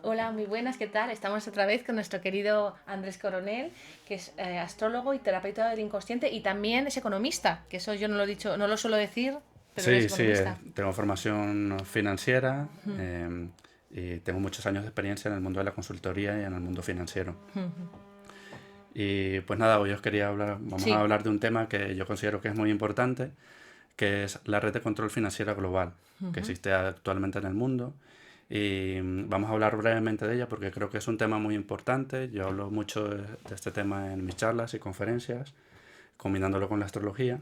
Hola, muy buenas, ¿qué tal? Estamos otra vez con nuestro querido Andrés Coronel, que es astrólogo y terapeuta del inconsciente y también es economista, que eso yo no lo he dicho, no lo suelo decir, pero él es Sí, sí, economista. tengo formación financiera y tengo muchos años de experiencia en el mundo de la consultoría y en el mundo financiero. Y pues nada, hoy os quería hablar, vamos a Sí. hablar de un tema que yo considero que es muy importante, que es la red de control financiera global que existe actualmente en el mundo. Y vamos a hablar brevemente de ella porque creo que es un tema muy importante. Yo hablo mucho de este tema en mis charlas y conferencias, combinándolo con la astrología.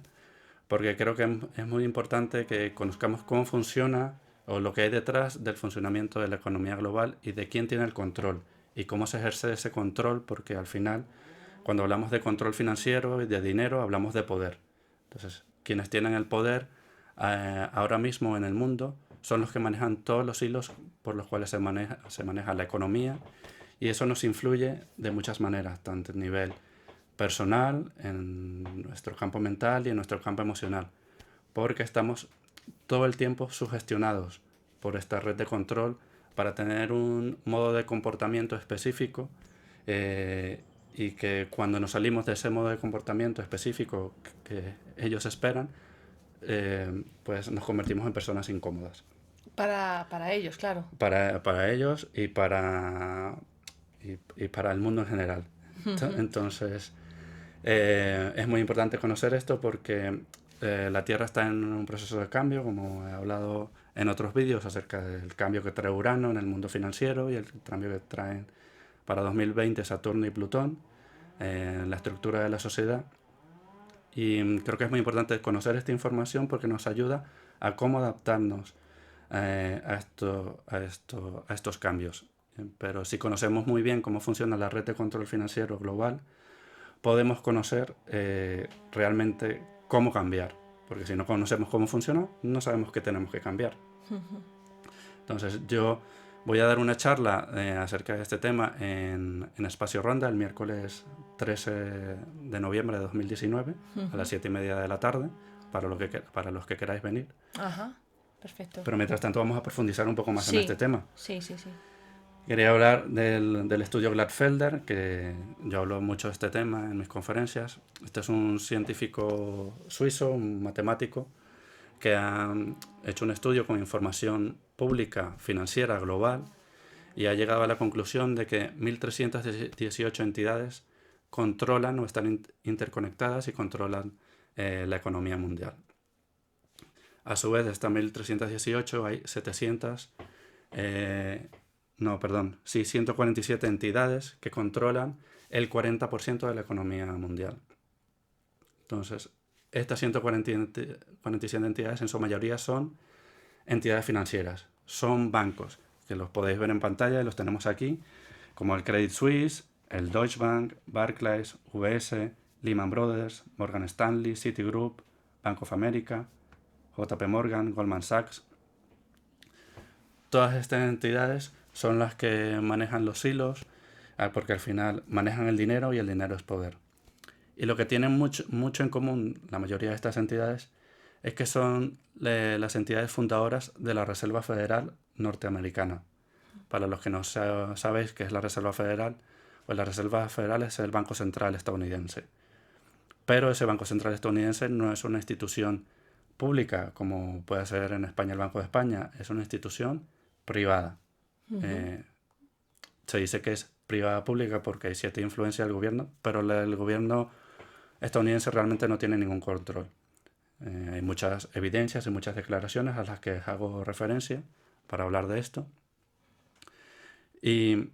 Porque creo que es muy importante que conozcamos cómo funciona o lo que hay detrás del funcionamiento de la economía global y de quién tiene el control y cómo se ejerce ese control, porque al final, cuando hablamos de control financiero y de dinero, hablamos de poder. Entonces, quienes tienen el poder ahora mismo en el mundo son los que manejan todos los hilos por los cuales se maneja la economía, y eso nos influye de muchas maneras, tanto a nivel personal, en nuestro campo mental y en nuestro campo emocional, porque estamos todo el tiempo sugestionados por esta red de control para tener un modo de comportamiento específico, y que cuando nos salimos de ese modo de comportamiento específico que ellos esperan, pues nos convertimos en personas incómodas Para ellos, claro. para ellos y para el mundo en general. Entonces, es muy importante conocer esto porque la Tierra está en un proceso de cambio, como he hablado en otros vídeos acerca del cambio que trae Urano en el mundo financiero y el cambio que traen para 2020 Saturno y Plutón en la estructura de la sociedad. Y creo que es muy importante conocer esta información porque nos ayuda a cómo adaptarnos a estos cambios. Pero si conocemos muy bien cómo funciona la red de control financiero global, podemos conocer realmente cómo cambiar. Porque si no conocemos cómo funciona, no sabemos qué tenemos que cambiar. Entonces yo voy a dar una charla acerca de este tema en Espacio Ronda el miércoles 13 de noviembre de 2019 a las 7:30 de la tarde, para los que queráis venir. Ajá, perfecto. Pero mientras tanto vamos a profundizar un poco más en este Sí, tema. sí, sí, sí. Quería hablar del estudio Gladfelder, que yo hablo mucho de este tema en mis conferencias. Este es un científico suizo, un matemático, que ha hecho un estudio con información pública financiera global y ha llegado a la conclusión de que 1.318 entidades controlan o están interconectadas y controlan la economía mundial. A su vez, de estas 1.318 hay 700, no, perdón, sí, 147 entidades que controlan el 40% de la economía mundial. Entonces, estas 147 entidades en su mayoría son entidades financieras, son bancos, que los podéis ver en pantalla y los tenemos aquí, como el Credit Suisse, el Deutsche Bank, Barclays, UBS, Lehman Brothers, Morgan Stanley, Citigroup, Bank of America, JP Morgan, Goldman Sachs. Todas estas entidades son las que manejan los hilos, porque al final manejan el dinero y el dinero es poder. Y lo que tienen mucho en común la mayoría de estas entidades es que son las entidades fundadoras de la Reserva Federal norteamericana. Para los que no sabéis qué es la Reserva Federal, pues la Reserva Federal es el Banco Central estadounidense. Pero ese Banco Central estadounidense no es una institución pública, como puede ser en España el Banco de España, es una institución privada. Eh, Se dice que es privada pública porque hay cierta influencia del gobierno, pero el gobierno estadounidense realmente no tiene ningún control. Hay muchas evidencias y muchas declaraciones a las que hago referencia para hablar de esto. ¿Y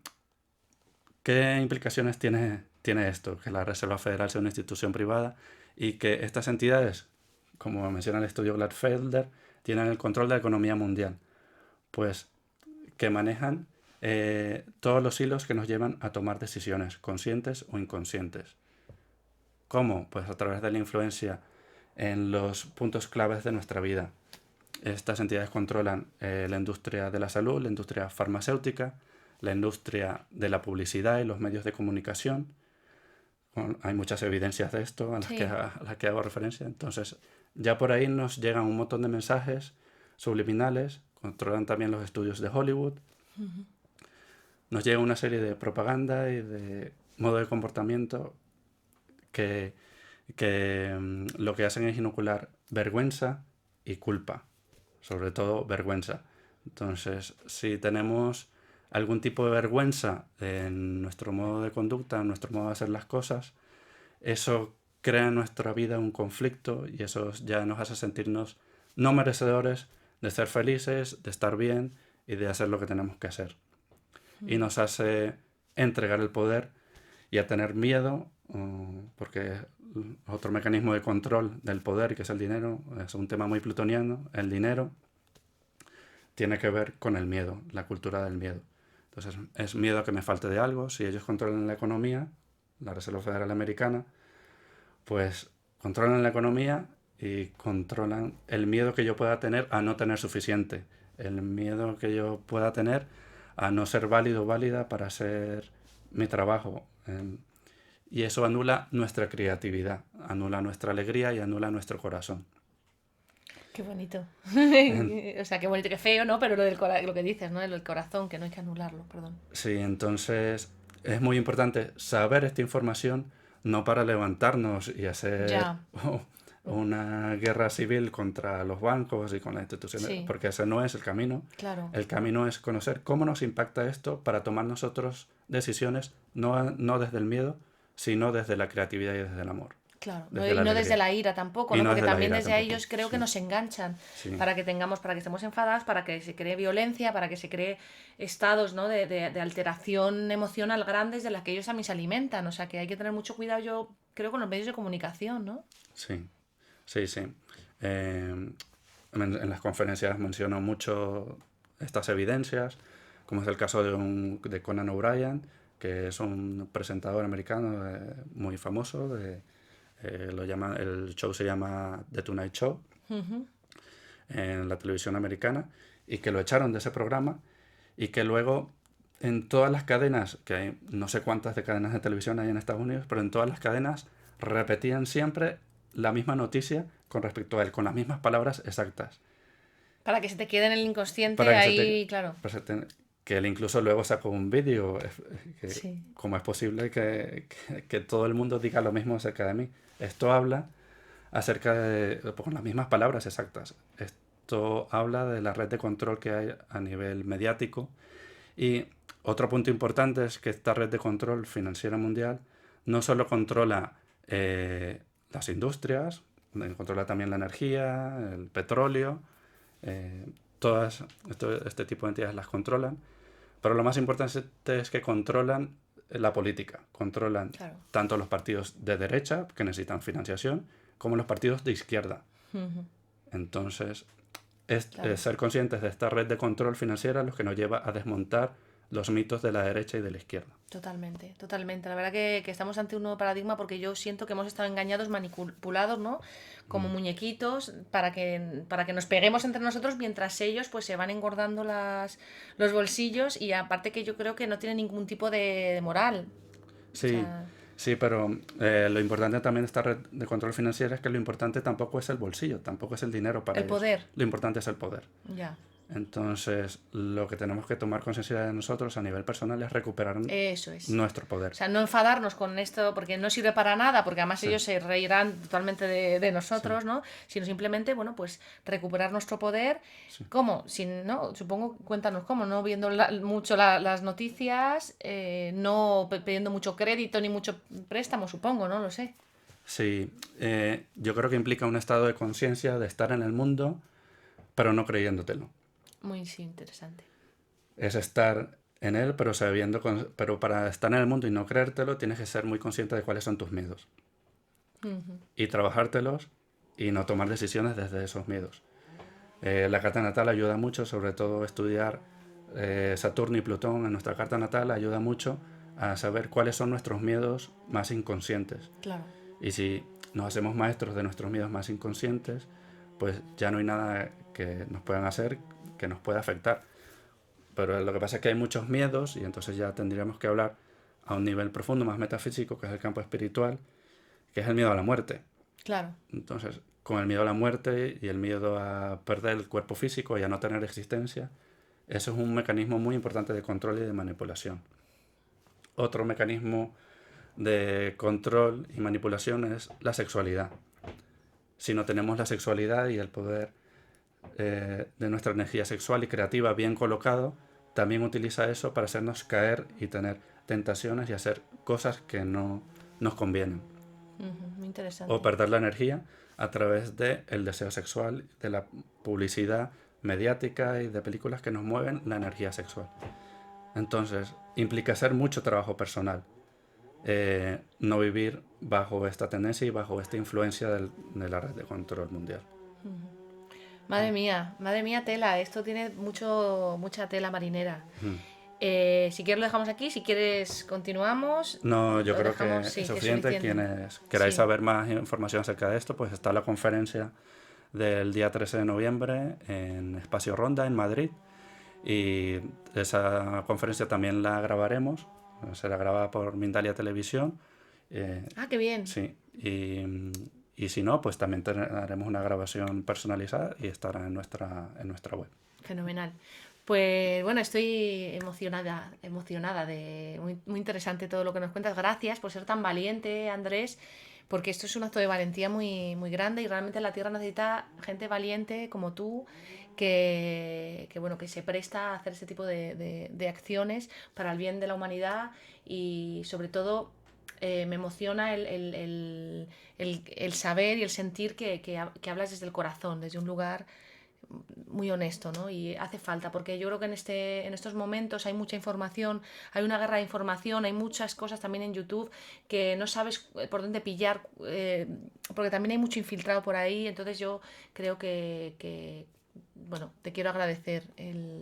qué implicaciones tiene esto? Que la Reserva Federal sea una institución privada y que estas entidades, como menciona el estudio Gladfelder, tienen el control de la economía mundial. Pues que manejan todos los hilos que nos llevan a tomar decisiones, conscientes o inconscientes. ¿Cómo? Pues a través de la influencia en los puntos claves de nuestra vida. Estas entidades controlan la industria de la salud, la industria farmacéutica, la industria de la publicidad y los medios de comunicación. Bueno, hay muchas evidencias de esto Sí. a las que hago referencia. Entonces, ya por ahí nos llegan un montón de mensajes subliminales. Controlan también los estudios de Hollywood. nos llega una serie de propaganda y de modo de comportamiento que, que lo que hacen es inocular vergüenza y culpa, sobre todo vergüenza. Entonces, si tenemos algún tipo de vergüenza en nuestro modo de conducta, en nuestro modo de hacer las cosas, eso crea en nuestra vida un conflicto y eso ya nos hace sentirnos no merecedores de ser felices, de estar bien y de hacer lo que tenemos que hacer. Y nos hace entregar el poder y a tener miedo, porque otro mecanismo de control del poder, que es el dinero, es un tema muy plutoniano. El dinero tiene que ver con el miedo, la cultura del miedo. Entonces es miedo a que me falte de algo. Si ellos controlan la economía, la Reserva Federal Americana, pues controlan la economía y controlan el miedo que yo pueda tener a no tener suficiente, el miedo que yo pueda tener a no ser válido o válida para hacer mi trabajo. Y eso anula nuestra creatividad, anula nuestra alegría y anula nuestro corazón. Qué bonito. En- O sea, qué bonito, qué feo, ¿no? Pero lo que dices, ¿no? Lo del corazón, que no hay que anularlo, perdón. Sí, entonces es muy importante saber esta información, no para levantarnos y hacer Ya, una guerra civil contra los bancos y con las instituciones, sí, porque ese no es el camino. claro. El camino es conocer cómo nos impacta esto para tomar nosotros decisiones, no desde el miedo, sino desde la creatividad y desde el amor, Claro, desde y la no desde alegría. la ira tampoco, Y ¿no? no Porque desde la también ira desde ahí tampoco. ellos creo que Sí, nos enganchan sí, para que tengamos, para que estemos enfadadas, para que se cree violencia, para que se cree estados, ¿no? De alteración emocional grandes de las que ellos también se alimentan. O sea que hay que tener mucho cuidado, yo creo, con los medios de comunicación, ¿no? sí, sí, sí. En las conferencias menciono mucho estas evidencias, como es el caso de Conan O'Brien, que es un presentador americano muy famoso. El show se llama The Tonight Show Ujú. en la televisión americana y que lo echaron de ese programa y que luego en todas las cadenas, que hay no sé cuántas de cadenas de televisión hay en Estados Unidos, pero en todas las cadenas repetían siempre la misma noticia con respecto a él, con las mismas palabras exactas. Para que se te quede en el inconsciente Para que se te, ahí, claro. para que él incluso luego sacó un vídeo, que Sí, cómo es posible que todo el mundo diga lo mismo acerca de mí. Esto habla acerca con las mismas palabras exactas. Esto habla de la red de control que hay a nivel mediático. Y otro punto importante es que esta red de control financiera mundial no solo controla las industrias, controla también la energía, el petróleo, eh, todas este tipo de entidades las controlan, pero lo más importante es que controlan la política, controlan claro. tanto los partidos de derecha, que necesitan financiación, como los partidos de izquierda. Ujú. Entonces, Claro. ser conscientes de esta red de control financiera lo que nos lleva a desmontar los mitos de la derecha y de la izquierda. Totalmente, totalmente. La verdad que estamos ante un nuevo paradigma porque yo siento que hemos estado engañados, manipulados, ¿no? Como Mm. muñequitos para que nos peguemos entre nosotros mientras ellos pues se van engordando los bolsillos y aparte que yo creo que no tienen ningún tipo de moral. O Sí, sea, sí, pero lo importante también de esta red de control financiera es que lo importante tampoco es el bolsillo, tampoco es el dinero para el ellos. poder, Lo importante es el poder. ya. Entonces, lo que tenemos que tomar conciencia de nosotros a nivel personal es recuperar Eso es. nuestro O poder. sea, no enfadarnos con esto porque no sirve para nada, porque además Sí, ellos se reirán totalmente de sí, nosotros, ¿no? Sino simplemente, bueno, pues recuperar nuestro poder. sí. ¿Cómo? Sin, ¿no? Supongo, cuéntanos cómo, no viendo mucho las noticias, no pidiendo mucho crédito ni mucho préstamo, supongo, no lo sé. Sí, yo creo que implica un estado de conciencia de estar en el mundo, pero no creyéndotelo. Muy sí, interesante. Es estar en él, pero sabiendo, pero para estar en el mundo y no creértelo, tienes que ser muy consciente de cuáles son tus miedos Ujú. y trabajártelos y no tomar decisiones desde esos miedos. La carta natal ayuda mucho, sobre todo estudiar Saturno y Plutón en nuestra carta natal ayuda mucho a saber cuáles son nuestros miedos más inconscientes. Claro, Y si nos hacemos maestros de nuestros miedos más inconscientes, pues ya no hay nada que nos puedan hacer que nos pueda afectar. Pero lo que pasa es que hay muchos miedos y entonces ya tendríamos que hablar a un nivel profundo, más metafísico, que es el campo espiritual, que es el miedo a la muerte. claro, Entonces, con el miedo a la muerte y el miedo a perder el cuerpo físico y a no tener existencia, Eso es un mecanismo muy importante de control y de manipulación. Otro mecanismo de control y manipulación es la sexualidad. Si no tenemos la sexualidad y el poder de nuestra energía sexual y creativa bien colocado, también utiliza eso para hacernos caer y tener tentaciones y hacer cosas que no nos convienen. Muy O interesante. perder la energía a través del deseo sexual, de la publicidad mediática y de películas que nos mueven la energía sexual. Entonces, implica hacer mucho trabajo personal. No vivir bajo esta tendencia y bajo esta influencia de la red de control mundial. Madre mía, tela. Esto tiene mucha tela marinera. Mm. Si quieres lo dejamos aquí, si quieres continuamos, No, yo lo creo que dejamos, es sí, que es suficiente. suficiente. Quienes queráis Sí. saber más información acerca de esto, pues está la conferencia del día 13 de noviembre en Espacio Ronda, en Madrid. Y esa conferencia también la grabaremos. Será grabada por Mindalia Televisión. Ah, qué bien. Sí. Y si no, pues también haremos una grabación personalizada y estará en nuestra web. Fenomenal. Pues bueno, estoy emocionada muy interesante todo lo que nos cuentas. Gracias por ser tan valiente, Andrés, porque esto es un acto de valentía muy grande y realmente la Tierra necesita gente valiente como tú que se presta a hacer ese tipo de acciones para el bien de la humanidad y sobre todo me emociona el saber y el sentir que hablas desde el corazón, desde un lugar muy honesto, ¿no? Y hace falta, porque yo creo que en estos momentos hay mucha información, hay una guerra de información, hay muchas cosas también en YouTube que no sabes por dónde pillar, porque también hay mucho infiltrado por ahí, entonces yo creo bueno, te quiero agradecer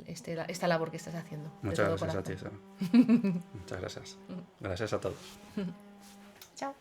esta labor que estás haciendo. De Muchas todo gracias a corazón. ti, Sara. Muchas gracias. Gracias a todos. Chao.